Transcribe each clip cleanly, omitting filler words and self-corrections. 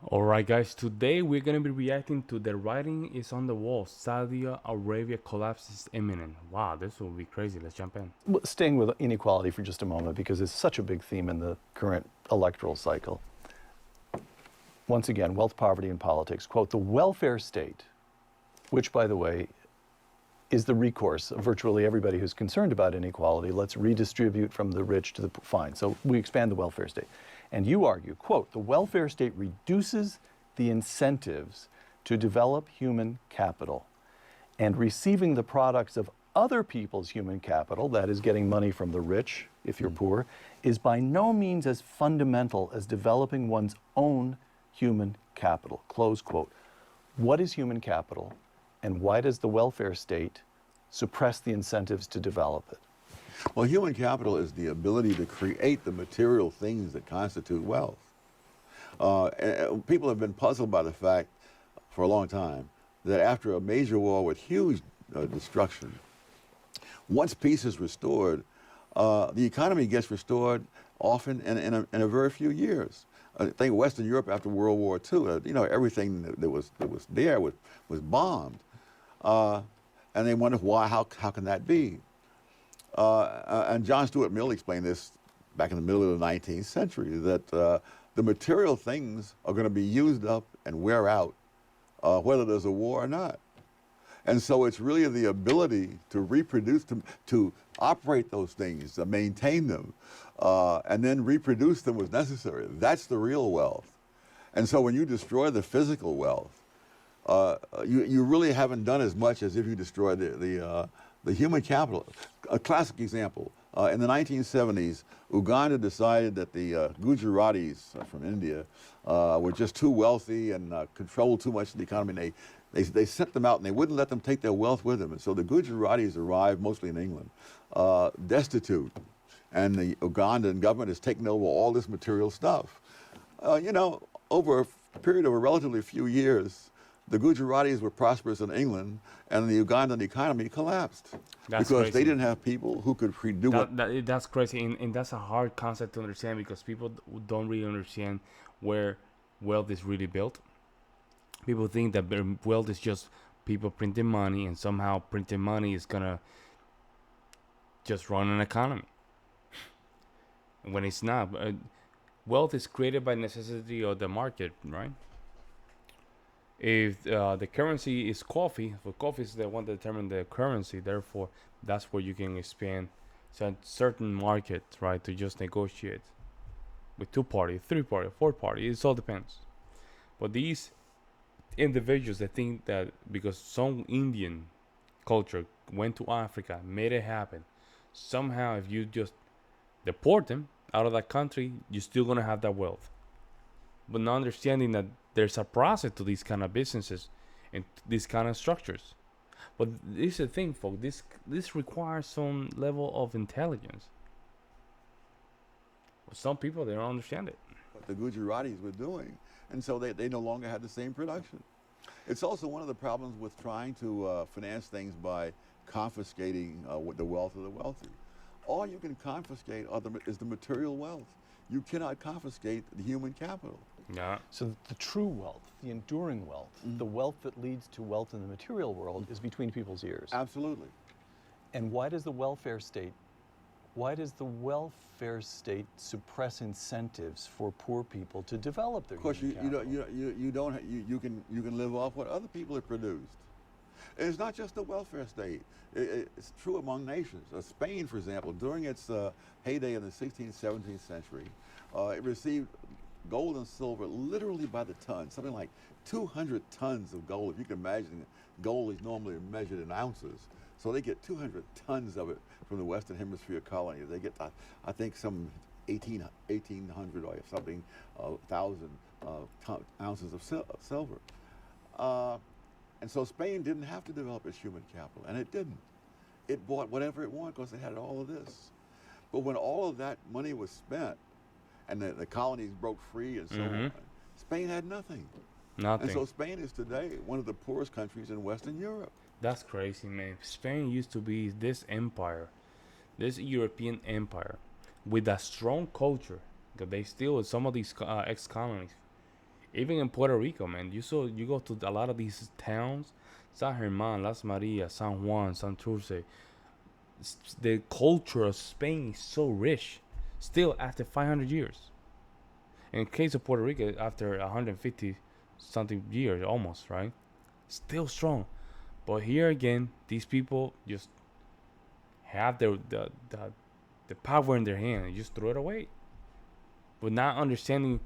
Alright, guys, today we're going to be reacting to The Writing is on the Wall. Saudi Arabia collapse is imminent. Wow, this will be crazy. Let's jump in. Staying with inequality for just a moment, because it's such a big theme in the current electoral cycle. Once again, wealth, poverty, and politics. Quote, the welfare state, which, by the way, is the recourse of virtually everybody who's concerned about inequality. Let's redistribute from the rich to the fine. So we expand the welfare state. And you argue, quote, the welfare state reduces the incentives to develop human capital, and receiving the products of other people's human capital, that is getting money from the rich if you're poor, is by no means as fundamental as developing one's own human capital, close quote. What is human capital, and why does the welfare state suppress the incentives to develop it? Well, human capital is the ability to create the material things that constitute wealth. People have been puzzled by the fact for a long time that after a major war with huge destruction, once peace is restored, the economy gets restored often in a very few years. I think Western Europe after World War II, everything that was there was bombed. And they wonder why, how can that be? And John Stuart Mill explained this back in the middle of the 19th century, that the material things are going to be used up and wear out, whether there's a war or not. And so it's really the ability to reproduce, to operate those things, to maintain them, and then reproduce them was necessary. That's the real wealth. And so when you destroy the physical wealth, you really haven't done as much as if you destroy the human capital. A classic example, in the 1970s, Uganda decided that the Gujaratis from India were just too wealthy and controlled too much of the economy. And they sent them out and they wouldn't let them take their wealth with them. And so the Gujaratis arrived, mostly in England, destitute. And the Ugandan government has taken over all this material stuff. Over a period of a relatively few years, the Gujaratis were prosperous in England, and the Ugandan economy collapsed. That's because crazy. they didn't have people who could do what. That's crazy, and that's a hard concept to understand because people don't really understand where wealth is really built. People think that wealth is just people printing money, and somehow printing money is gonna just run an economy. When it's not, wealth is created by necessity of the market, right? If the currency is coffee, so coffee is the one that determines the currency. Therefore, that's where you can expand certain markets, right? To just negotiate with 2 party, 3 party, 4 party. It all depends. But these individuals that think that because some Indian culture went to Africa, made it happen, somehow if you just deport them out of that country, you're still gonna have that wealth. But not understanding that there's a process to these kind of businesses and these kind of structures. But this is the thing, folks. This requires some level of intelligence. But some people they don't understand it. What the Gujaratis were doing, and so they no longer had the same production. It's also one of the problems with trying to finance things by confiscating the wealth of the wealthy. All you can confiscate is the material wealth. You cannot confiscate the human capital. Yeah. So the true wealth, the enduring wealth, the wealth that leads to wealth in the material world is between people's ears. Absolutely. And why does the welfare state suppress incentives for poor people to develop their Of course, human capital? you can live off what other people have produced. And it's not just the welfare state. It's true among nations. Spain, for example, during its heyday in the 16th, 17th century, it received gold and silver literally by the ton, something like 200 tons of gold. If you can imagine, gold is normally measured in ounces. So they get 200 tons of it from the Western Hemisphere colony. They get, I think, some 1,800 or something, 1,000 ounces of silver. And so Spain didn't have to develop its human capital, and it didn't. It bought whatever it wanted because it had all of this. But when all of that money was spent, and the colonies broke free and so on, Spain had nothing. Nothing. And so Spain is today one of the poorest countries in Western Europe. That's crazy, man. Spain used to be this empire, this European empire, with a strong culture. That they still, some of these ex-colonies, Even in Puerto Rico, man, you go to a lot of these towns, San Germán, Las Marias, San Juan, Santurce. The culture of Spain is so rich, still after 500 years. In case of Puerto Rico, after 150 something years, almost right, still strong. But here again, these people just have the power in their hand and just throw it away, but not understanding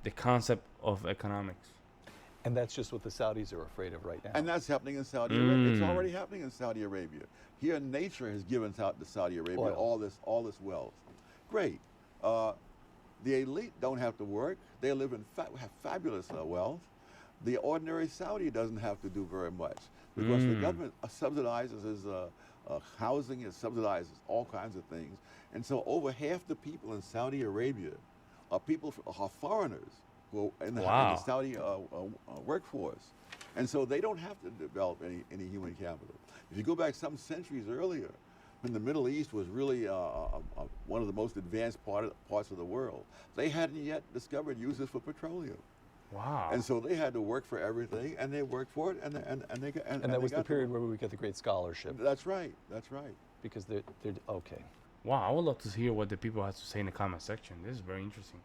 the concept of economics. And that's just what the Saudis are afraid of right now. And that's happening in Saudi Arabia. It's Mm. already happening in Saudi Arabia. Here, nature has given out to Saudi Arabia Oil. all this wealth. Great. The elite don't have to work. They live in have fabulous wealth. The ordinary Saudi doesn't have to do very much because the government subsidizes his housing, it subsidizes all kinds of things. And so over half the people in Saudi Arabia are foreigners who are in the Wow. Saudi workforce. And so they don't have to develop any human capital. If you go back some centuries earlier, when the Middle East was really one of the most advanced parts of the world, they hadn't yet discovered uses for petroleum. Wow. And so they had to work for everything, and they worked for it, and they got. And that was the period where we get the Great Scholarship, That's right. That's right. because they're okay. Wow, I would love to hear what the people have to say in the comment section. This is very interesting.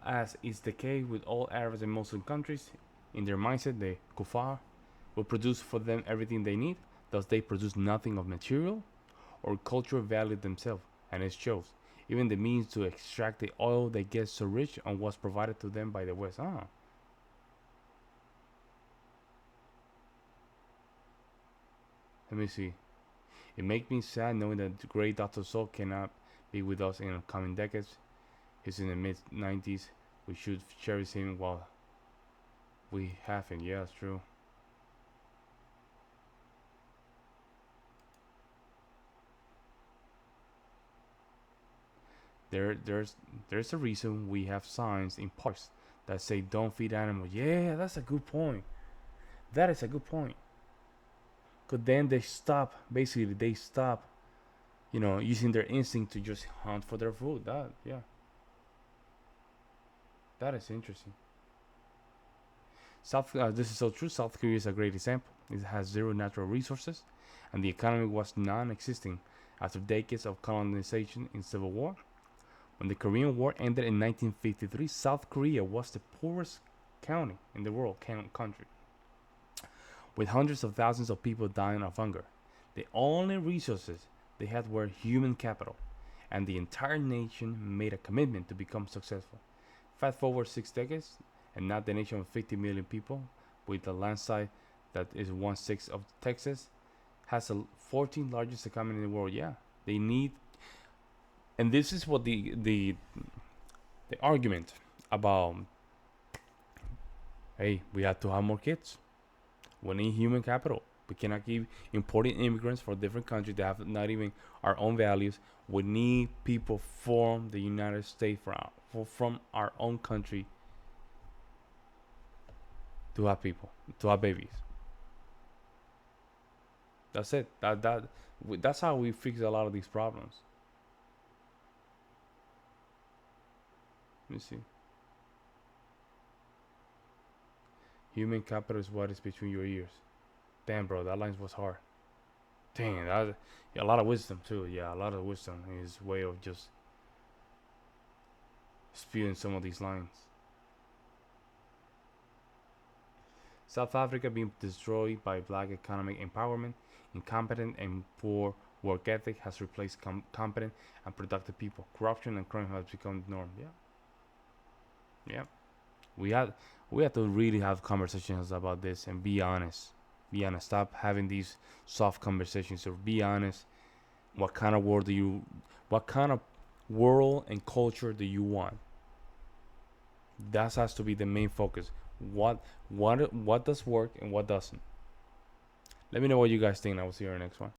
As is the case with all Arabs and Muslim countries, in their mindset, the kuffar will produce for them everything they need. Thus, they produce nothing of material or cultural value themselves, and it shows. Even the means to extract the oil they get so rich on what's provided to them by the West. Let me see. It makes me sad knowing that the great Dr. Sowell cannot be with us in the coming decades. He's in the mid 90s. We should cherish him while we have him. Yeah, it's true. There's a reason we have signs in parks that say don't feed animals. Yeah, that's a good point. That is a good point. Cause then they stop. Basically, they stop. Using their instinct to just hunt for their food. Yeah. That is interesting. This is so true. South Korea is a great example. It has zero natural resources, and the economy was non-existing after decades of colonization and civil war. When the Korean War ended in 1953, South Korea was the poorest county in the world, country, with hundreds of thousands of people dying of hunger. The only resources they had were human capital, and the entire nation made a commitment to become successful. Fast forward 6 decades, and now the nation of 50 million people, with a land size that is 1/6 of Texas, has the 14th largest economy in the world. Yeah, they need, and this is what the argument about. Hey, we have to have more kids. We need human capital. We cannot keep importing immigrants from different countries that have not even our own values. We need people from the United States, from our own country, to have people, to have babies. That's it. That's how we fix a lot of these problems. Let me see. Human capital is what is between your ears. Damn, bro, that line was hard. Dang, a lot of wisdom too. Yeah, a lot of wisdom in his way of just spewing some of these lines. South Africa being destroyed by black economic empowerment, incompetent and poor work ethic has replaced competent and productive people. Corruption and crime has become the norm. Yeah. We have to really have conversations about this and be honest. Be honest. Stop having these soft conversations. Or be honest. What kind of world and culture do you want? That has to be the main focus. What does work and what doesn't? Let me know what you guys think. I will see you in the next one.